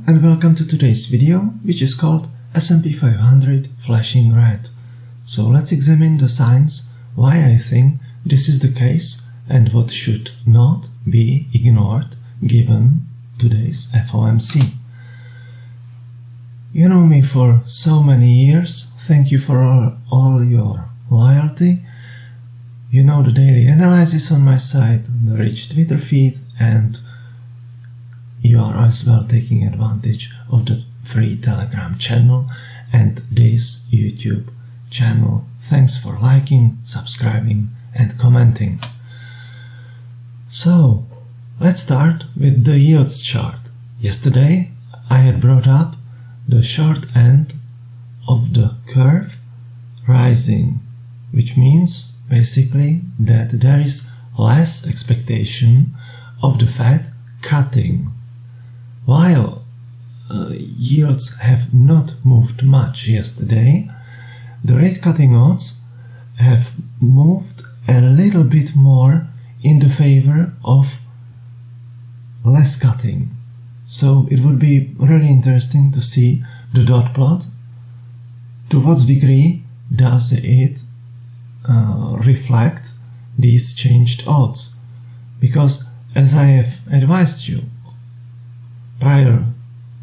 and welcome to today's video, which is called S&P 500 flashing red. So let's examine the signs why I think this is the case and what should not be ignored given today's FOMC. You know me for so many years, thank you for all your loyalty. You know the daily analysis on my site, the rich Twitter feed, and you are as well taking advantage of the free Telegram channel and this YouTube channel. Thanks for liking, subscribing and commenting. So, let's start with the yields chart. Yesterday I had brought up the short end of the curve rising, which means basically that there is less expectation of the Fed cutting. While yields have not moved much yesterday, the rate cutting odds have moved a little bit more in the favor of less cutting. So it would be really interesting to see the dot plot. To what degree does it reflect these changed odds? Because as I have advised you, prior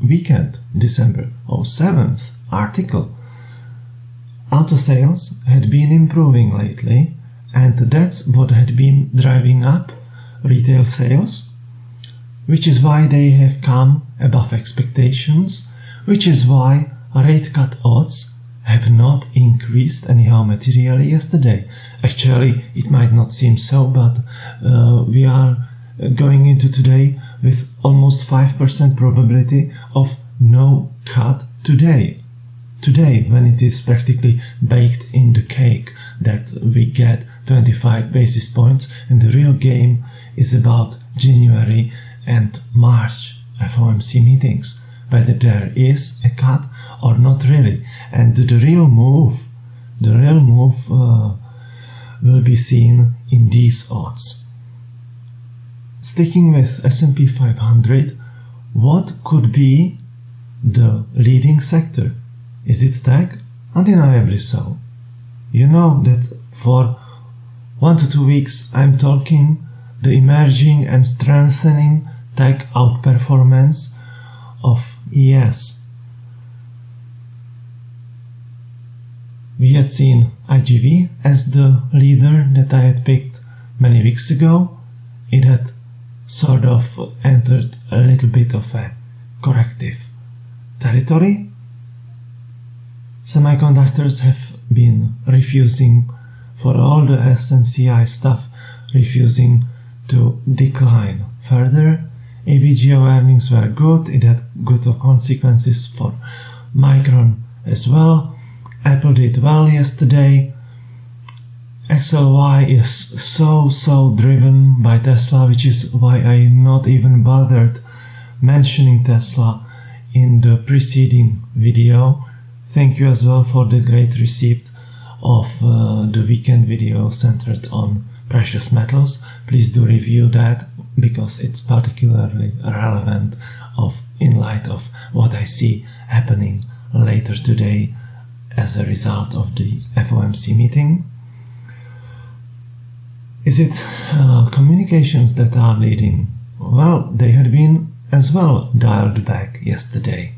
weekend, December 7th article, auto sales had been improving lately, and that's what had been driving up retail sales, which is why they have come above expectations, which is why rate cut odds have not increased anyhow materially yesterday. Actually, it might not seem so, but we are going into today with almost 5% probability of no cut today, when it is practically baked in the cake that we get 25 basis points, and the real game is about January and March FOMC meetings, whether there is a cut or not really. And the real move will be seen in these odds. Sticking with S&P 500, what could be the leading sector? Is it tech? Undeniably so. You know that for 1 to 2 weeks I'm talking the emerging and strengthening tech outperformance of ES. We had seen IGV as the leader that I had picked many weeks ago. It had sort of entered a little bit of a corrective territory. Semiconductors have been refusing, for all the SMCI stuff, refusing to decline further. ABGO earnings were good, it had good consequences for Micron as well. Apple did well yesterday. XLY is so driven by Tesla, which is why I not even bothered mentioning Tesla in the preceding video. Thank you as well for the great receipt of the weekend video centered on precious metals. Please do review that because it's particularly relevant in light of what I see happening later today as a result of the FOMC meeting. Is it communications that are leading? Well, they had been as well dialed back yesterday.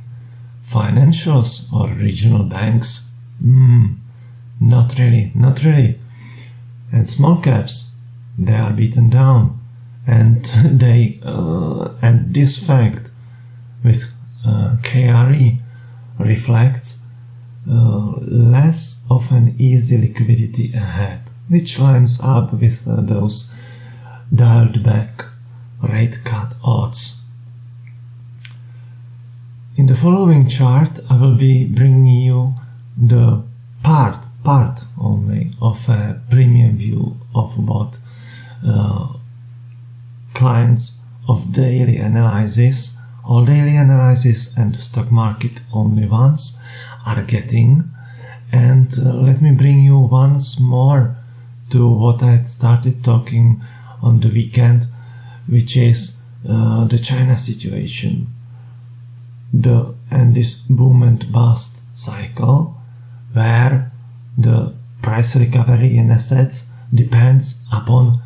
Financials or regional banks? Not really. And small caps, they are beaten down, and and this fact with KRE reflects less of an easy liquidity ahead, which lines up with those dialed back rate cut odds. In the following chart, I will be bringing you the part only of a premium view of what clients of daily analysis, all daily analysis and stock market only ones are getting. And let me bring you once more to what I had started talking on the weekend, which is the China situation. this boom and bust cycle, where the price recovery in assets depends upon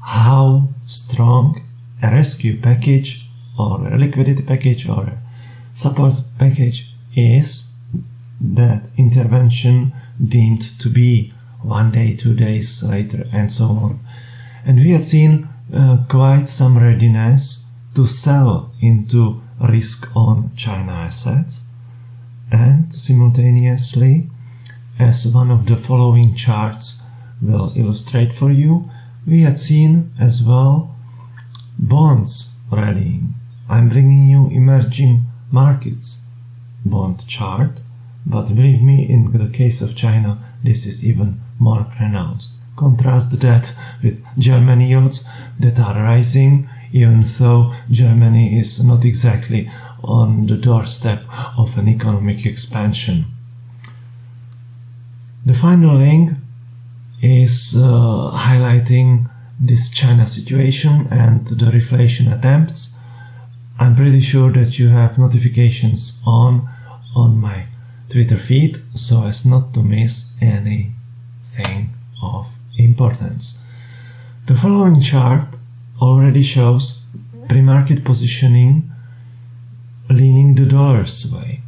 how strong a rescue package or a liquidity package or a support package is, that intervention deemed to be 1 day, 2 days later, and so on. And we had seen quite some readiness to sell into risk-on China assets, and simultaneously, as one of the following charts will illustrate for you, we had seen as well bonds rallying. I'm bringing you emerging markets bond chart, but believe me, in the case of China, this is even more pronounced. Contrast that with German yields that are rising, even though Germany is not exactly on the doorstep of an economic expansion. The final link is highlighting this China situation and the reflation attempts. I'm pretty sure that you have notifications on my Twitter feed, so as not to miss anything of importance. The following chart already shows pre-market positioning leaning the dollar's way,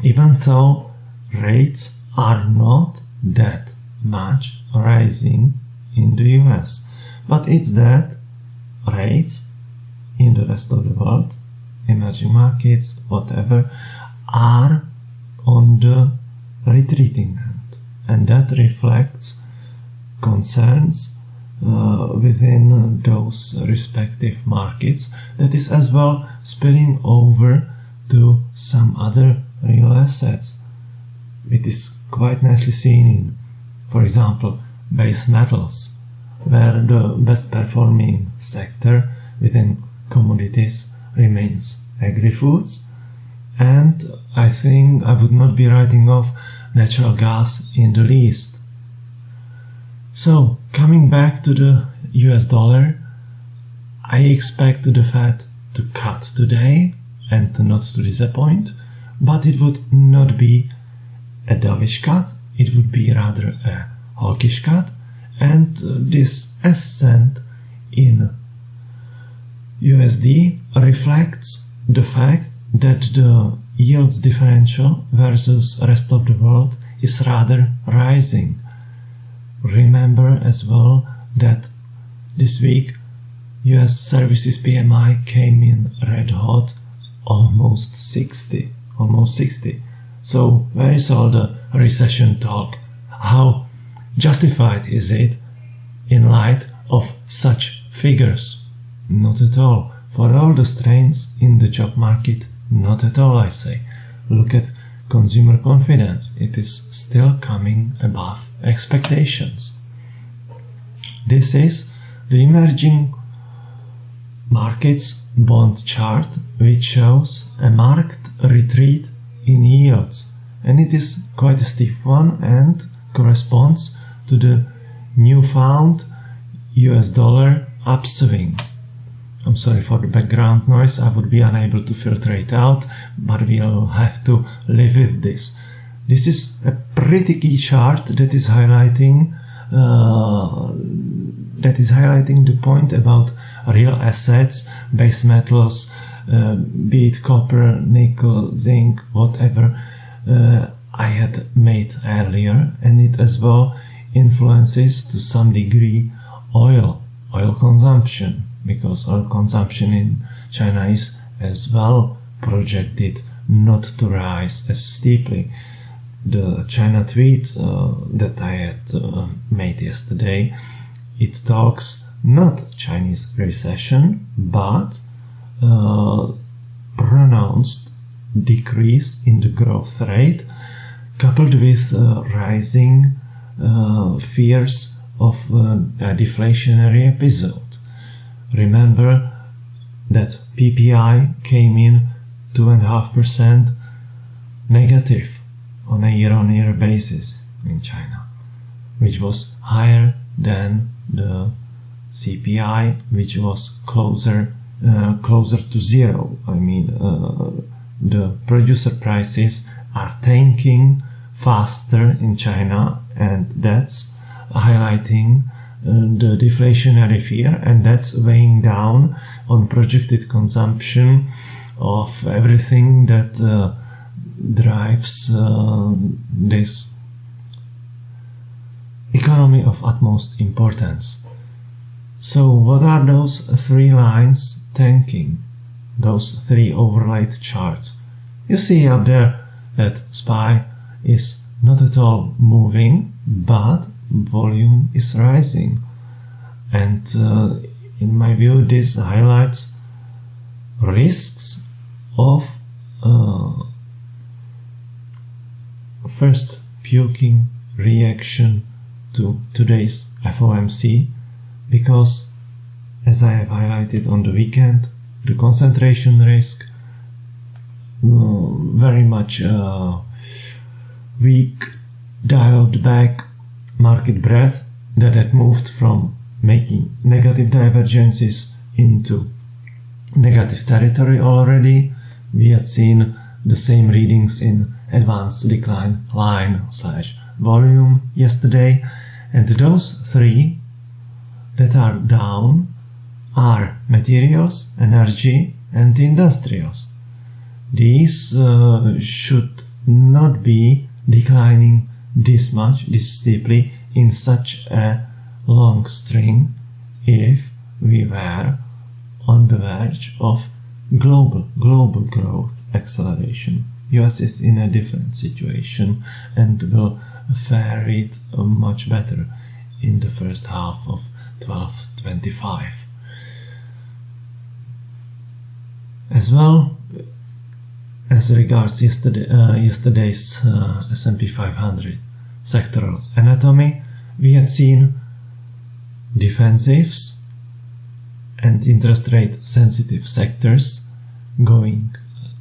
even though rates are not that much rising in the US, but it's that rates in the rest of the world, emerging markets, whatever, are on the retreating end, and that reflects concerns within those respective markets that is as well spilling over to some other real assets. It is quite nicely seen in, for example, base metals, where the best performing sector within commodities remains agri-foods, and I think I would not be writing off natural gas in the least. So, coming back to the US dollar, I expect the Fed to cut today and not to disappoint, but it would not be a dovish cut, it would be rather a hawkish cut, and this ascent in USD reflects the fact that the yields differential versus rest of the world is rather rising. Remember as well that this week US services PMI came in red hot, almost 60. So where is all the recession talk? How justified is it in light of such figures? Not at all. For all the strains in the job market, not at all, I say. Look at consumer confidence. It is still coming above expectations. This is the emerging markets bond chart, which shows a marked retreat in yields, and it is quite a steep one and corresponds to the newfound US dollar upswing. I'm sorry for the background noise, I would be unable to filter it out, but we'll have to live with this. This is a pretty key chart that is highlighting the point about real assets, base metals, be it copper, nickel, zinc, whatever I had made earlier, and it as well influences to some degree oil consumption, because oil consumption in China is as well projected not to rise as steeply. The China tweet that I had made yesterday, it talks not Chinese recession, but pronounced decrease in the growth rate, coupled with rising fears of a deflationary episode. Remember that PPI came in 2.5% negative on a year-on-year basis in China, which was higher than the CPI, which was closer to zero. I mean, the the producer prices are tanking faster in China, and that's highlighting the deflationary fear, and that's weighing down on projected consumption of everything that drives this economy of utmost importance. So what are those three lines tanking? Those three overlaid charts. You see up there that SPY is not at all moving, but volume is rising. And in my view, this highlights risks of first puking reaction to today's FOMC, because as I have highlighted on the weekend, the concentration risk, very much weak, dialed back market breadth that had moved from making negative divergences into negative territory already. We had seen the same readings in advanced decline line / volume yesterday, and those three that are down are materials, energy, and industrials. These should not be declining this much, this steeply, in such a long string if we were on the verge of global growth acceleration. US is in a different situation and will fare it much better in the first half of 1225. As well as regards yesterday's S&P 500 sectoral anatomy, we had seen defensives and interest rate sensitive sectors going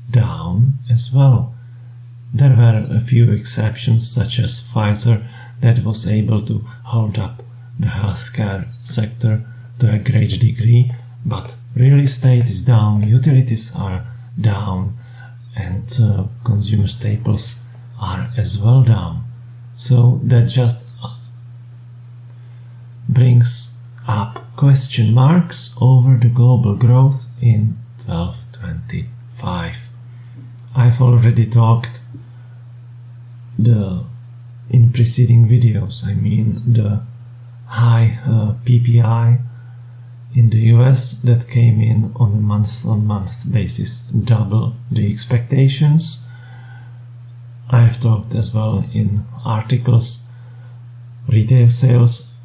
down as well. There were a few exceptions, such as Pfizer, that was able to hold up the healthcare sector to a great degree, but real estate is down, utilities are down, and consumer staples are as well down. So that just brings up question marks over the global growth in 1225. I've already talked in preceding videos, the high PPI in the US that came in on a month-on-month basis, double the expectations. I have talked as well in articles, retail sales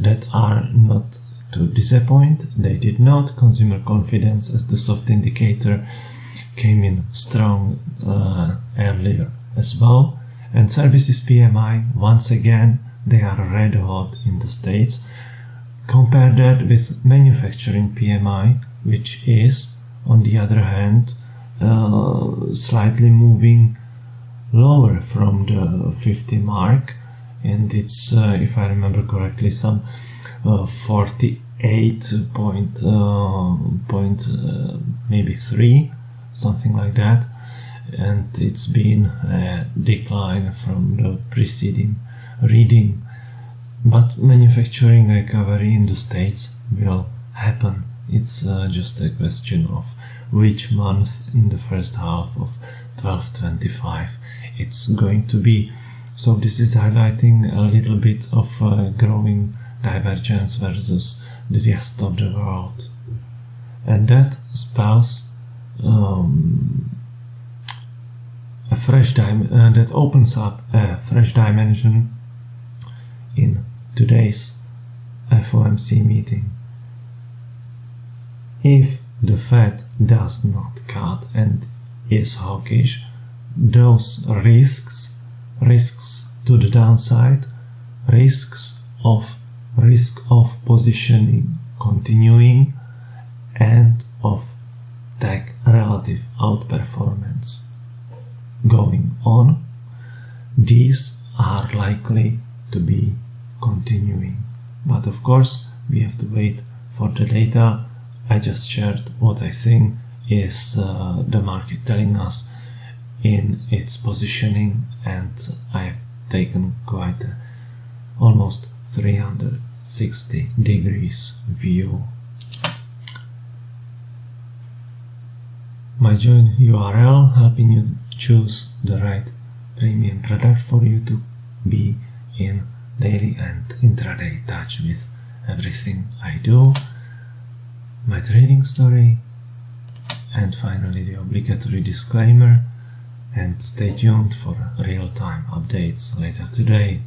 that are not to disappoint. They did not. Consumer confidence as the soft indicator came in strong earlier as well. And services PMI, once again, they are red hot in the States. Compare that with manufacturing PMI, which is, on the other hand, slightly moving lower from the 50 mark, and it's, if I remember correctly, some 48 maybe 3, something like that, and it's been a decline from the preceding reading. But manufacturing recovery in the States will happen. It's just a question of which month in the first half of 1225 it's going to be. So this is highlighting a little bit of growing divergence versus the rest of the world, and that spells a fresh that opens up a fresh dimension in today's FOMC meeting. If the Fed does not cut and is hawkish, those risks to the downside, risk of positioning continuing, and of tech relative outperformance going on, these are likely to be continuing. But of course we have to wait for the data. I just shared what I think is the market telling us, in its positioning, and I have taken quite almost 360 degrees view. My join URL helping you choose the right premium product for you to be in daily and intraday touch with everything I do, my trading story, and finally the obligatory disclaimer, and stay tuned for real-time updates later today.